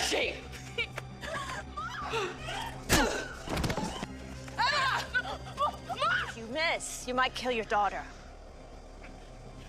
she? If you miss, you might kill your daughter.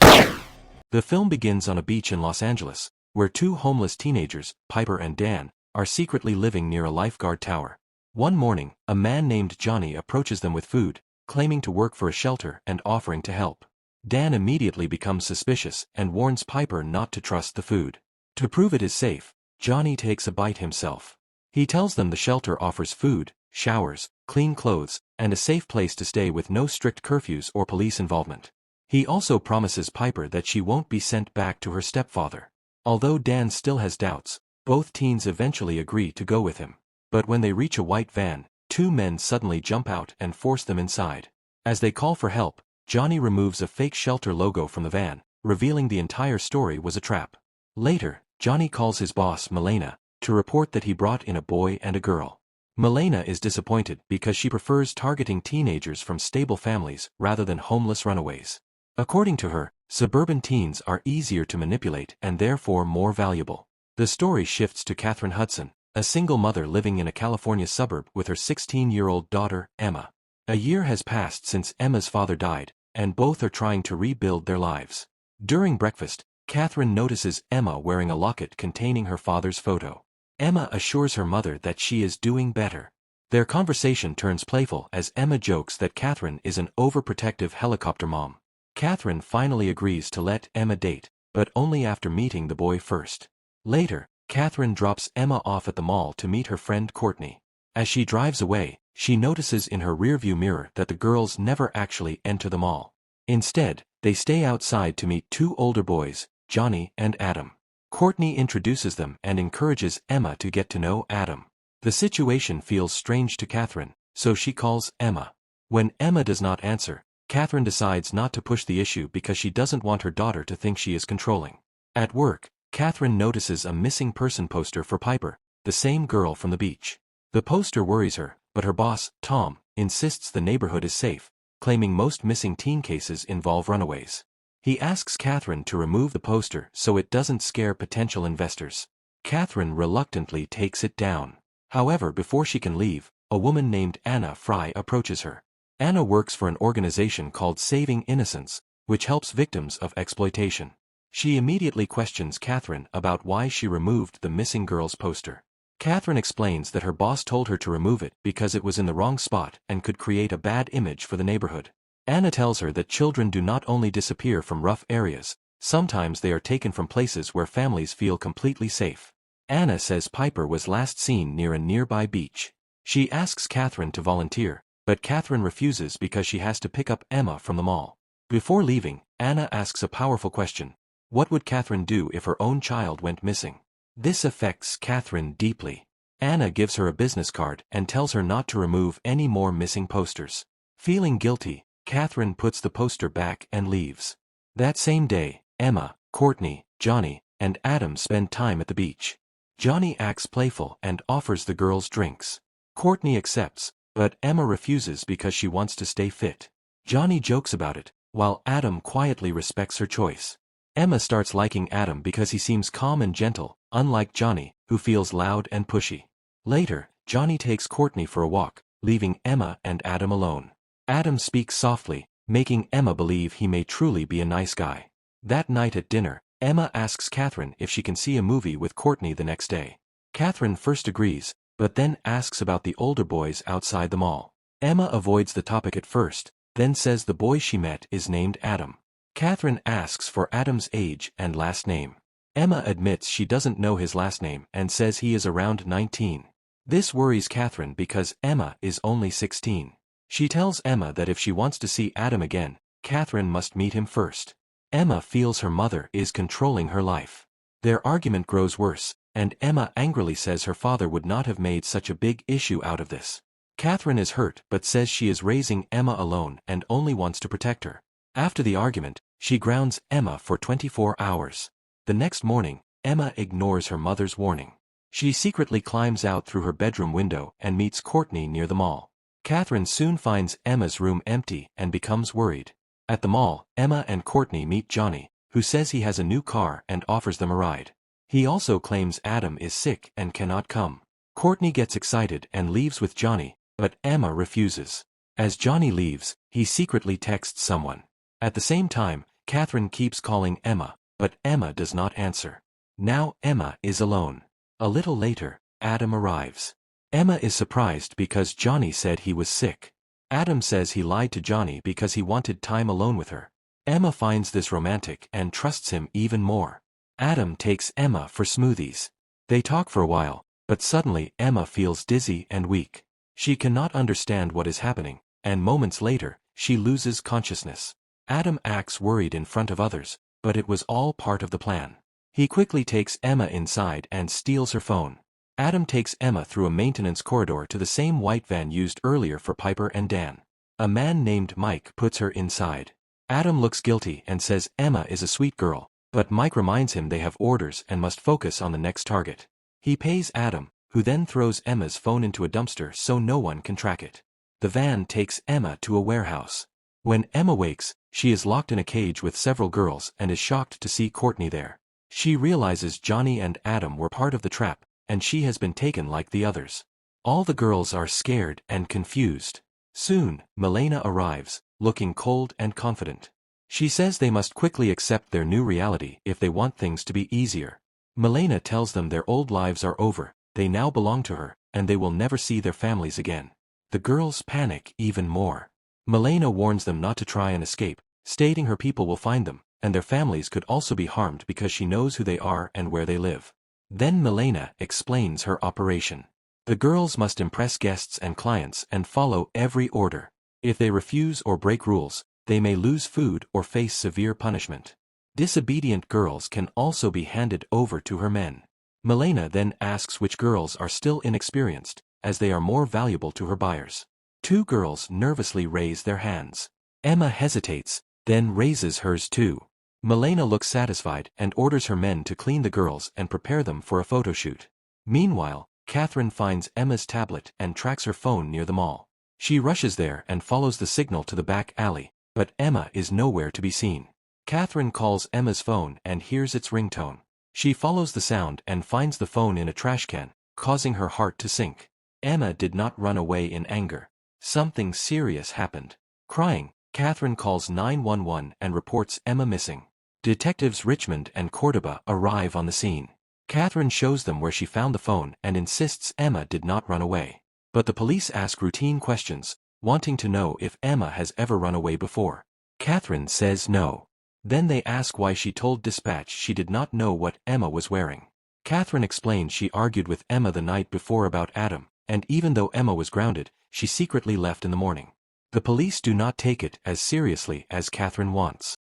The film begins on a beach in Los Angeles, where two homeless teenagers, Piper and Dan, are secretly living near a lifeguard tower. One morning, a man named Johnny approaches them with food, claiming to work for a shelter and offering to help. Dan immediately becomes suspicious and warns Piper not to trust the food. To prove it is safe, Johnny takes a bite himself. He tells them the shelter offers food, showers, clean clothes, and a safe place to stay with no strict curfews or police involvement. He also promises Piper that she won't be sent back to her stepfather. Although Dan still has doubts, both teens eventually agree to go with him. But when they reach a white van, two men suddenly jump out and force them inside. As they call for help, Johnny removes a fake shelter logo from the van, revealing the entire story was a trap. Later, Johnny calls his boss, Milena, to report that he brought in a boy and a girl. Milena is disappointed because she prefers targeting teenagers from stable families rather than homeless runaways. According to her, suburban teens are easier to manipulate and therefore more valuable. The story shifts to Catherine Hudson, a single mother living in a California suburb with her 16-year-old daughter, Emma. A year has passed since Emma's father died, and both are trying to rebuild their lives. During breakfast, Catherine notices Emma wearing a locket containing her father's photo. Emma assures her mother that she is doing better. Their conversation turns playful as Emma jokes that Catherine is an overprotective helicopter mom. Catherine finally agrees to let Emma date, but only after meeting the boy first. Later, Catherine drops Emma off at the mall to meet her friend Courtney. As she drives away, she notices in her rearview mirror that the girls never actually enter the mall. Instead, they stay outside to meet two older boys, Johnny and Adam. Courtney introduces them and encourages Emma to get to know Adam. The situation feels strange to Catherine, so she calls Emma. When Emma does not answer, Catherine decides not to push the issue because she doesn't want her daughter to think she is controlling. At work, Catherine notices a missing person poster for Piper, the same girl from the beach. The poster worries her, but her boss, Tom, insists the neighborhood is safe, claiming most missing teen cases involve runaways. He asks Catherine to remove the poster so it doesn't scare potential investors. Catherine reluctantly takes it down. However, before she can leave, a woman named Anna Fry approaches her. Anna works for an organization called Saving Innocence, which helps victims of exploitation. She immediately questions Catherine about why she removed the missing girl's poster. Catherine explains that her boss told her to remove it because it was in the wrong spot and could create a bad image for the neighborhood. Anna tells her that children do not only disappear from rough areas, sometimes they are taken from places where families feel completely safe. Anna says Piper was last seen near a nearby beach. She asks Catherine to volunteer, but Catherine refuses because she has to pick up Emma from the mall. Before leaving, Anna asks a powerful question. What would Catherine do if her own child went missing? This affects Catherine deeply. Anna gives her a business card and tells her not to remove any more missing posters. Feeling guilty, Catherine puts the poster back and leaves. That same day, Emma, Courtney, Johnny, and Adam spend time at the beach. Johnny acts playful and offers the girls drinks. Courtney accepts, but Emma refuses because she wants to stay fit. Johnny jokes about it, while Adam quietly respects her choice. Emma starts liking Adam because he seems calm and gentle, unlike Johnny, who feels loud and pushy. Later, Johnny takes Courtney for a walk, leaving Emma and Adam alone. Adam speaks softly, making Emma believe he may truly be a nice guy. That night at dinner, Emma asks Catherine if she can see a movie with Courtney the next day. Catherine first agrees, but then asks about the older boys outside the mall. Emma avoids the topic at first, then says the boy she met is named Adam. Catherine asks for Adam's age and last name. Emma admits she doesn't know his last name and says he is around 19. This worries Catherine because Emma is only 16. She tells Emma that if she wants to see Adam again, Catherine must meet him first. Emma feels her mother is controlling her life. Their argument grows worse, and Emma angrily says her father would not have made such a big issue out of this. Catherine is hurt but says she is raising Emma alone and only wants to protect her. After the argument, she grounds Emma for 24 hours. The next morning, Emma ignores her mother's warning. She secretly climbs out through her bedroom window and meets Courtney near the mall. Catherine soon finds Emma's room empty and becomes worried. At the mall, Emma and Courtney meet Johnny, who says he has a new car and offers them a ride. He also claims Adam is sick and cannot come. Courtney gets excited and leaves with Johnny, but Emma refuses. As Johnny leaves, he secretly texts someone. At the same time, Catherine keeps calling Emma, but Emma does not answer. Now Emma is alone. A little later, Adam arrives. Emma is surprised because Johnny said he was sick. Adam says he lied to Johnny because he wanted time alone with her. Emma finds this romantic and trusts him even more. Adam takes Emma for smoothies. They talk for a while, but suddenly Emma feels dizzy and weak. She cannot understand what is happening, and moments later, she loses consciousness. Adam acts worried in front of others, but it was all part of the plan. He quickly takes Emma inside and steals her phone. Adam takes Emma through a maintenance corridor to the same white van used earlier for Piper and Dan. A man named Mike puts her inside. Adam looks guilty and says Emma is a sweet girl, but Mike reminds him they have orders and must focus on the next target. He pays Adam, who then throws Emma's phone into a dumpster so no one can track it. The van takes Emma to a warehouse. When Emma wakes, she is locked in a cage with several girls and is shocked to see Courtney there. She realizes Johnny and Adam were part of the trap, and she has been taken like the others. All the girls are scared and confused. Soon, Milena arrives, looking cold and confident. She says they must quickly accept their new reality if they want things to be easier. Milena tells them their old lives are over, they now belong to her, and they will never see their families again. The girls panic even more. Milena warns them not to try and escape, stating her people will find them, and their families could also be harmed because she knows who they are and where they live. Then Milena explains her operation. The girls must impress guests and clients and follow every order. If they refuse or break rules, they may lose food or face severe punishment. Disobedient girls can also be handed over to her men. Milena then asks which girls are still inexperienced, as they are more valuable to her buyers. 2 girls nervously raise their hands. Emma hesitates, then raises hers too. Milena looks satisfied and orders her men to clean the girls and prepare them for a photo shoot. Meanwhile, Catherine finds Emma's tablet and tracks her phone near the mall. She rushes there and follows the signal to the back alley, but Emma is nowhere to be seen. Catherine calls Emma's phone and hears its ringtone. She follows the sound and finds the phone in a trash can, causing her heart to sink. Emma did not run away in anger. Something serious happened. Crying, Catherine calls 911 and reports Emma missing. Detectives Richmond and Cordoba arrive on the scene. Catherine shows them where she found the phone and insists Emma did not run away. But the police ask routine questions, wanting to know if Emma has ever run away before. Catherine says no. Then they ask why she told dispatch she did not know what Emma was wearing. Catherine explains she argued with Emma the night before about Adam, and even though Emma was grounded, she secretly left in the morning. The police do not take it as seriously as Catherine wants.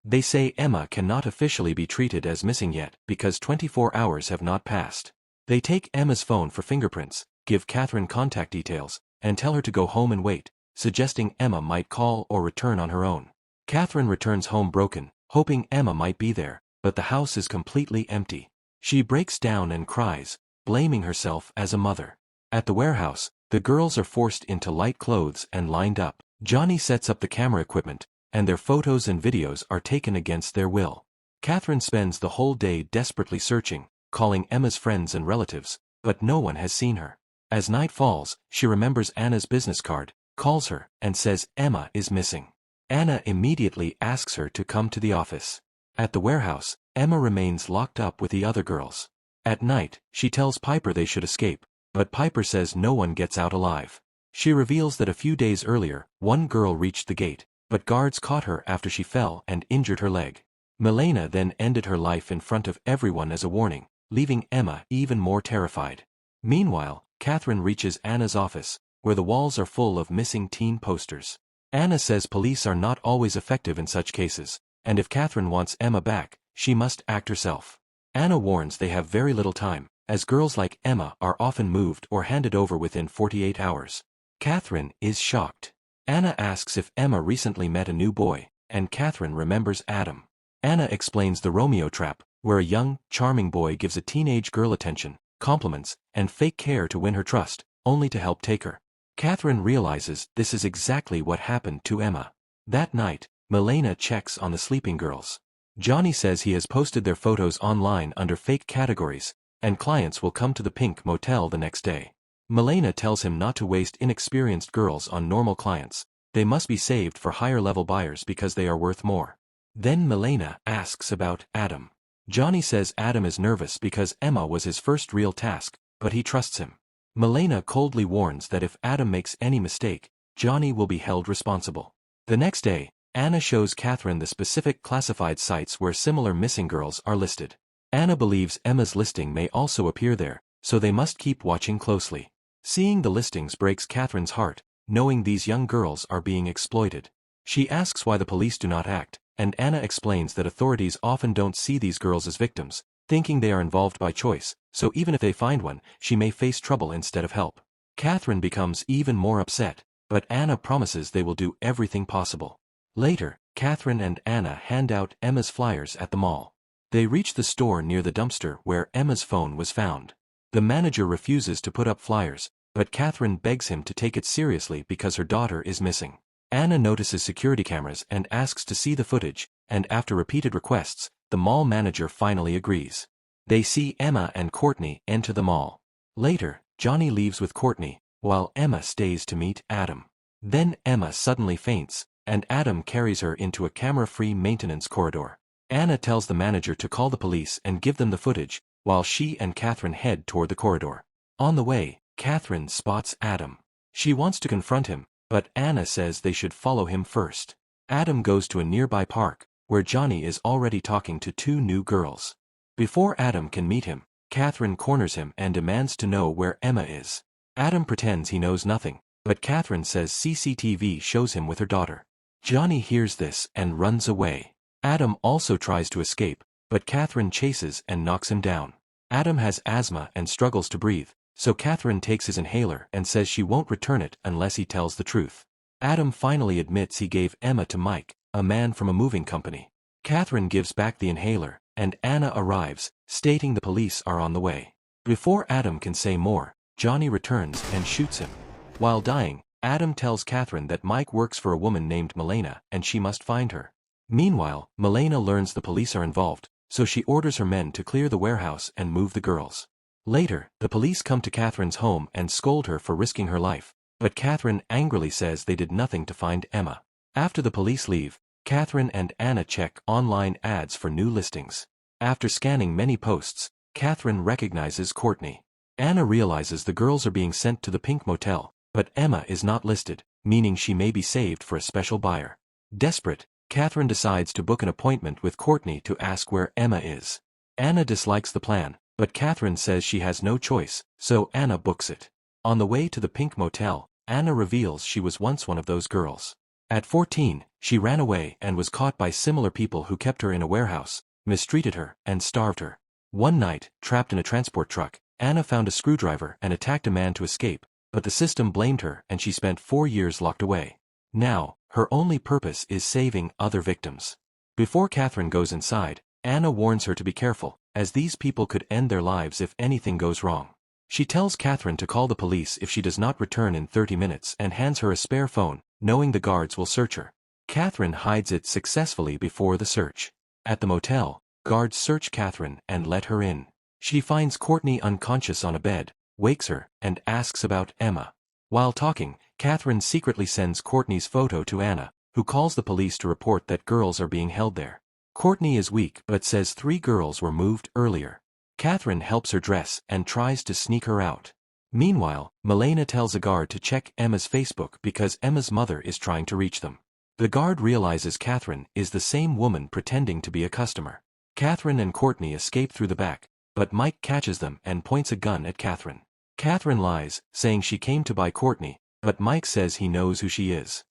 They say Emma cannot officially be treated as missing yet because 24 hours have not passed. They take Emma's phone for fingerprints, give Catherine contact details, and tell her to go home and wait, suggesting Emma might call or return on her own. Catherine returns home broken, hoping Emma might be there, but the house is completely empty. She breaks down and cries, blaming herself as a mother. At the warehouse, the girls are forced into light clothes and lined up. Johnny sets up the camera equipment, and their photos and videos are taken against their will. Catherine spends the whole day desperately searching, calling Emma's friends and relatives, but no one has seen her. As night falls, she remembers Anna's business card, calls her, and says Emma is missing. Anna immediately asks her to come to the office. At the warehouse, Emma remains locked up with the other girls. At night, she tells Piper they should escape, but Piper says no one gets out alive. She reveals that a few days earlier, one girl reached the gate, but guards caught her after she fell and injured her leg. Milena then ended her life in front of everyone as a warning, leaving Emma even more terrified. Meanwhile, Catherine reaches Anna's office, where the walls are full of missing teen posters. Anna says police are not always effective in such cases, and if Catherine wants Emma back, she must act herself. Anna warns they have very little time, as girls like Emma are often moved or handed over within 48 hours. Catherine is shocked. Anna asks if Emma recently met a new boy, and Catherine remembers Adam. Anna explains the Romeo trap, where a young, charming boy gives a teenage girl attention, compliments, and fake care to win her trust, only to help take her. Catherine realizes this is exactly what happened to Emma. That night, Milena checks on the sleeping girls. Johnny says he has posted their photos online under fake categories, and clients will come to the Pink Motel the next day. Milena tells him not to waste inexperienced girls on normal clients. They must be saved for higher-level buyers because they are worth more. Then Milena asks about Adam. Johnny says Adam is nervous because Emma was his first real task, but he trusts him. Milena coldly warns that if Adam makes any mistake, Johnny will be held responsible. The next day, Anna shows Catherine the specific classified sites where similar missing girls are listed. Anna believes Emma's listing may also appear there, so they must keep watching closely. Seeing the listings breaks Catherine's heart, knowing these young girls are being exploited. She asks why the police do not act, and Anna explains that authorities often don't see these girls as victims, thinking they are involved by choice, so even if they find one, she may face trouble instead of help. Catherine becomes even more upset, but Anna promises they will do everything possible. Later, Catherine and Anna hand out Emma's flyers at the mall. They reach the store near the dumpster where Emma's phone was found. The manager refuses to put up flyers, but Catherine begs him to take it seriously because her daughter is missing. Anna notices security cameras and asks to see the footage, and after repeated requests, the mall manager finally agrees. They see Emma and Courtney enter the mall. Later, Johnny leaves with Courtney, while Emma stays to meet Adam. Then Emma suddenly faints, and Adam carries her into a camera-free maintenance corridor. Anna tells the manager to call the police and give them the footage, while she and Catherine head toward the corridor. On the way, Catherine spots Adam. She wants to confront him, but Anna says they should follow him first. Adam goes to a nearby park, where Johnny is already talking to two new girls. Before Adam can meet him, Catherine corners him and demands to know where Emma is. Adam pretends he knows nothing, but Catherine says CCTV shows him with her daughter. Johnny hears this and runs away. Adam also tries to escape, but Catherine chases and knocks him down. Adam has asthma and struggles to breathe, so Catherine takes his inhaler and says she won't return it unless he tells the truth. Adam finally admits he gave Emma to Mike, a man from a moving company. Catherine gives back the inhaler, and Anna arrives, stating the police are on the way. Before Adam can say more, Johnny returns and shoots him. While dying, Adam tells Catherine that Mike works for a woman named Milena and she must find her. Meanwhile, Milena learns the police are involved, so she orders her men to clear the warehouse and move the girls. Later, the police come to Catherine's home and scold her for risking her life, but Catherine angrily says they did nothing to find Emma. After the police leave, Catherine and Anna check online ads for new listings. After scanning many posts, Catherine recognizes Courtney. Anna realizes the girls are being sent to the Pink Motel, but Emma is not listed, meaning she may be saved for a special buyer. Desperate, Catherine decides to book an appointment with Courtney to ask where Emma is. Anna dislikes the plan, but Catherine says she has no choice, so Anna books it. On the way to the Pink Motel, Anna reveals she was once one of those girls. At 14, she ran away and was caught by similar people who kept her in a warehouse, mistreated her, and starved her. One night, trapped in a transport truck, Anna found a screwdriver and attacked a man to escape, but the system blamed her and she spent 4 years locked away. Now, her only purpose is saving other victims. Before Catherine goes inside, Anna warns her to be careful, as these people could end their lives if anything goes wrong. She tells Catherine to call the police if she does not return in 30 minutes and hands her a spare phone, knowing the guards will search her. Catherine hides it successfully before the search. At the motel, guards search Catherine and let her in. She finds Courtney unconscious on a bed, wakes her, and asks about Emma. While talking, Catherine secretly sends Courtney's photo to Anna, who calls the police to report that girls are being held there. Courtney is weak but says 3 girls were moved earlier. Catherine helps her dress and tries to sneak her out. Meanwhile, Milena tells a guard to check Emma's Facebook because Emma's mother is trying to reach them. The guard realizes Catherine is the same woman pretending to be a customer. Catherine and Courtney escape through the back, but Mike catches them and points a gun at Catherine. Catherine lies, saying she came to buy Courtney, but Mike says he knows who she is.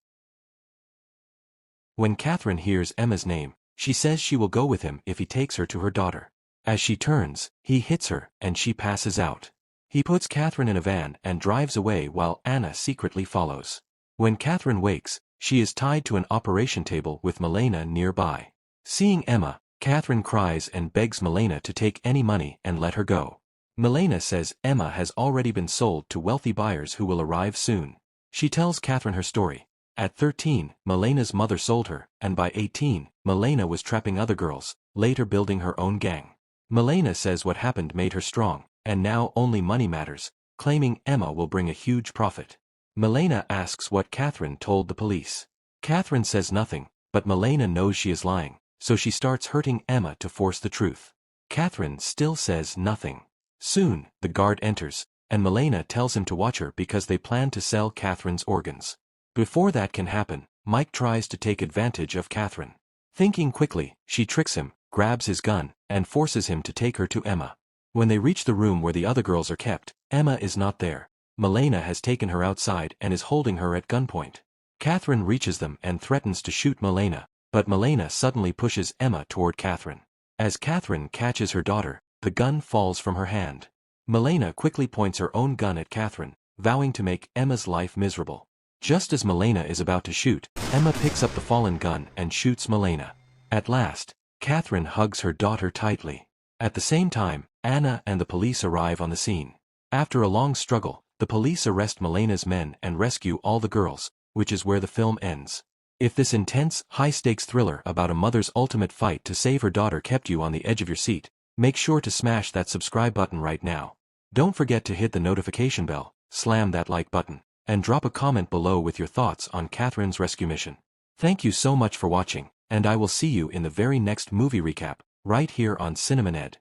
When Catherine hears Emma's name, she says she will go with him if he takes her to her daughter. As she turns, he hits her and she passes out. He puts Catherine in a van and drives away while Anna secretly follows. When Catherine wakes, she is tied to an operation table with Milena nearby. Seeing Emma, Catherine cries and begs Milena to take any money and let her go. Milena says Emma has already been sold to wealthy buyers who will arrive soon. She tells Catherine her story. At 13, Melena's mother sold her, and by 18, Melena was trapping other girls, later building her own gang. Melena says what happened made her strong, and now only money matters, claiming Emma will bring a huge profit. Melena asks what Catherine told the police. Catherine says nothing, but Melena knows she is lying, so she starts hurting Emma to force the truth. Catherine still says nothing. Soon, the guard enters, and Melena tells him to watch her because they plan to sell Catherine's organs. Before that can happen, Mike tries to take advantage of Catherine. Thinking quickly, she tricks him, grabs his gun, and forces him to take her to Emma. When they reach the room where the other girls are kept, Emma is not there. Melena has taken her outside and is holding her at gunpoint. Catherine reaches them and threatens to shoot Melena, but Melena suddenly pushes Emma toward Catherine. As Catherine catches her daughter, the gun falls from her hand. Melena quickly points her own gun at Catherine, vowing to make Emma's life miserable. Just as Melena is about to shoot, Emma picks up the fallen gun and shoots Melena. At last, Catherine hugs her daughter tightly. At the same time, Anna and the police arrive on the scene. After a long struggle, the police arrest Melena's men and rescue all the girls, which is where the film ends. If this intense, high-stakes thriller about a mother's ultimate fight to save her daughter kept you on the edge of your seat, make sure to smash that subscribe button right now. Don't forget to hit the notification bell, slam that like button, and drop a comment below with your thoughts on Catherine's rescue mission. Thank you so much for watching, and I will see you in the very next movie recap, right here on Cinemaned.